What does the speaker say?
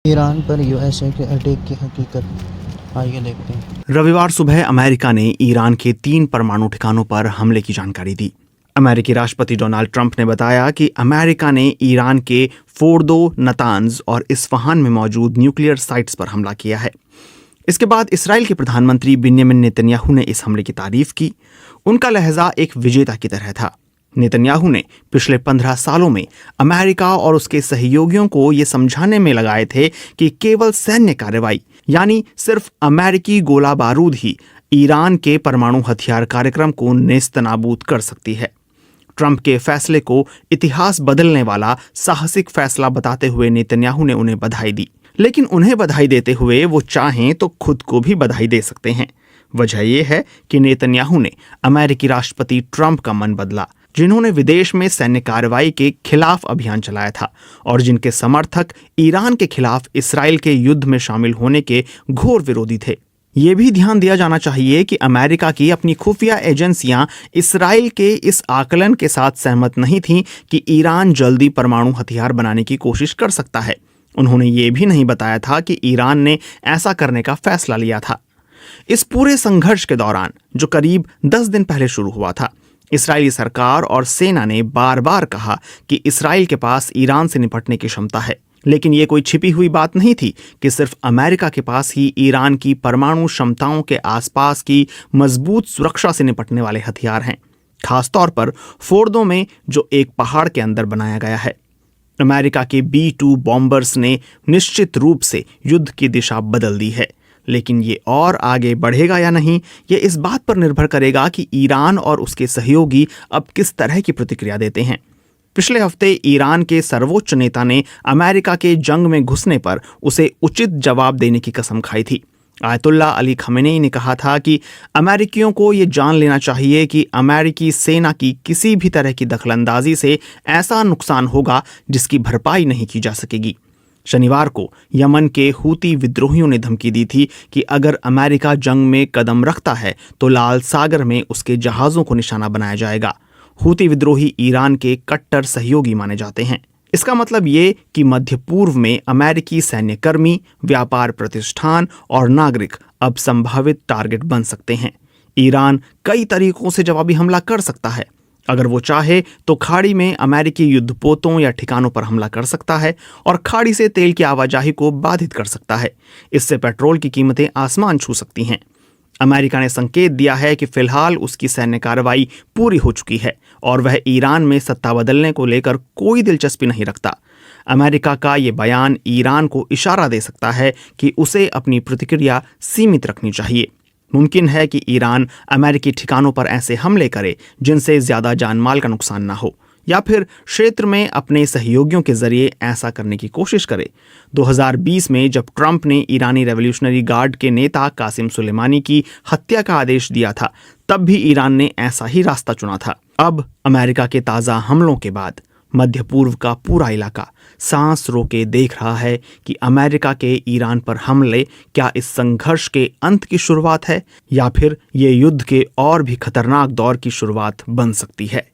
Iran पर USA के attack की हकीकत, आइए देखते हैं। रविवार सुबह अमेरिका ने ईरान के 3 परमाणु ठिकानों पर हमले की जानकारी दी। अमेरिकी राष्ट्रपति डोनाल्ड ट्रंप ने बताया कि अमेरिका ने ईरान के फोर्दो, नतांज और इस्फहान में मौजूद न्यूक्लियर साइट्स पर हमला किया है। इसके बाद इसराइल के प्रधानमंत्री बिन्यामिन नेतन्याहू ने इस हमले की तारीफ की। उनका लहजा एक विजेता की तरह था। नेतन्याहू ने पिछले 15 सालों में अमेरिका और उसके सहयोगियों को ये समझाने में लगाए थे कि केवल सैन्य कार्रवाई, यानी सिर्फ अमेरिकी गोला बारूद ही ईरान के परमाणु हथियार कार्यक्रम को नेस्तनाबूद कर सकती है। ट्रंप के फैसले को इतिहास बदलने वाला साहसिक फैसला बताते हुए नेतन्याहू ने उन्हें बधाई दी। लेकिन उन्हें बधाई देते हुए वो चाहें तो खुद को भी बधाई दे सकते हैं। वजह यह है कि नेतन्याहू ने अमेरिकी राष्ट्रपति ट्रंप का मन बदला, जिन्होंने विदेश में सैन्य कार्रवाई के खिलाफ अभियान चलाया था और जिनके समर्थक ईरान के खिलाफ इसराइल के युद्ध में शामिल होने के घोर विरोधी थे। ये भी ध्यान दिया जाना चाहिए कि अमेरिका की अपनी खुफिया एजेंसियां इसराइल के इस आकलन के साथ सहमत नहीं थीं कि ईरान जल्दी परमाणु हथियार बनाने की कोशिश कर सकता है। उन्होंने ये भी नहीं बताया था कि ईरान ने ऐसा करने का फैसला लिया था। इस पूरे संघर्ष के दौरान, जो करीब 10 दिन पहले शुरू हुआ था, इस्राएली सरकार और सेना ने बार बार कहा कि इसराइल के पास ईरान से निपटने की क्षमता है। लेकिन ये कोई छिपी हुई बात नहीं थी कि सिर्फ अमेरिका के पास ही ईरान की परमाणु क्षमताओं के आसपास की मजबूत सुरक्षा से निपटने वाले हथियार हैं, खासतौर पर फोर्दो में, जो एक पहाड़ के अंदर बनाया गया है। अमेरिका के B-2 बॉम्बर्स ने निश्चित रूप से युद्ध की दिशा बदल दी है, लेकिन ये और आगे बढ़ेगा या नहीं, ये इस बात पर निर्भर करेगा कि ईरान और उसके सहयोगी अब किस तरह की प्रतिक्रिया देते हैं। पिछले हफ्ते ईरान के सर्वोच्च नेता ने अमेरिका के जंग में घुसने पर उसे उचित जवाब देने की कसम खाई थी। आयतुल्लाह अली खमेनेई ने कहा था कि अमेरिकियों को ये जान लेना चाहिए कि अमेरिकी सेना की किसी भी तरह की दखलंदाजी से ऐसा नुकसान होगा जिसकी भरपाई नहीं की जा सकेगी। शनिवार को यमन के हूती विद्रोहियों ने धमकी दी थी कि अगर अमेरिका जंग में कदम रखता है तो लाल सागर में उसके जहाज़ों को निशाना बनाया जाएगा। हूती विद्रोही ईरान के कट्टर सहयोगी माने जाते हैं। इसका मतलब ये कि मध्य पूर्व में अमेरिकी सैन्यकर्मी, व्यापार प्रतिष्ठान और नागरिक अब संभावित टारगेट बन सकते हैं। ईरान कई तरीकों से जवाबी हमला कर सकता है। अगर वो चाहे तो खाड़ी में अमेरिकी युद्धपोतों या ठिकानों पर हमला कर सकता है और खाड़ी से तेल की आवाजाही को बाधित कर सकता है। इससे पेट्रोल की कीमतें आसमान छू सकती हैं। अमेरिका ने संकेत दिया है कि फिलहाल उसकी सैन्य कार्रवाई पूरी हो चुकी है और वह ईरान में सत्ता बदलने को लेकर कोई दिलचस्पी नहीं रखता। अमेरिका का ये बयान ईरान को इशारा दे सकता है कि उसे अपनी प्रतिक्रिया सीमित रखनी चाहिए। मुमकिन है कि ईरान अमेरिकी ठिकानों पर ऐसे हमले करे जिनसे ज्यादा जानमाल का नुकसान ना हो, या फिर क्षेत्र में अपने सहयोगियों के जरिए ऐसा करने की कोशिश करे। 2020 में जब ट्रंप ने ईरानी रेवोल्यूशनरी गार्ड के नेता कासिम सुलेमानी की हत्या का आदेश दिया था, तब भी ईरान ने ऐसा ही रास्ता चुना था। अब अमेरिका के ताज़ा हमलों के बाद मध्य पूर्व का पूरा इलाका सांस रोके देख रहा है कि अमेरिका के ईरान पर हमले क्या इस संघर्ष के अंत की शुरुआत है या फिर ये युद्ध के और भी खतरनाक दौर की शुरुआत बन सकती है।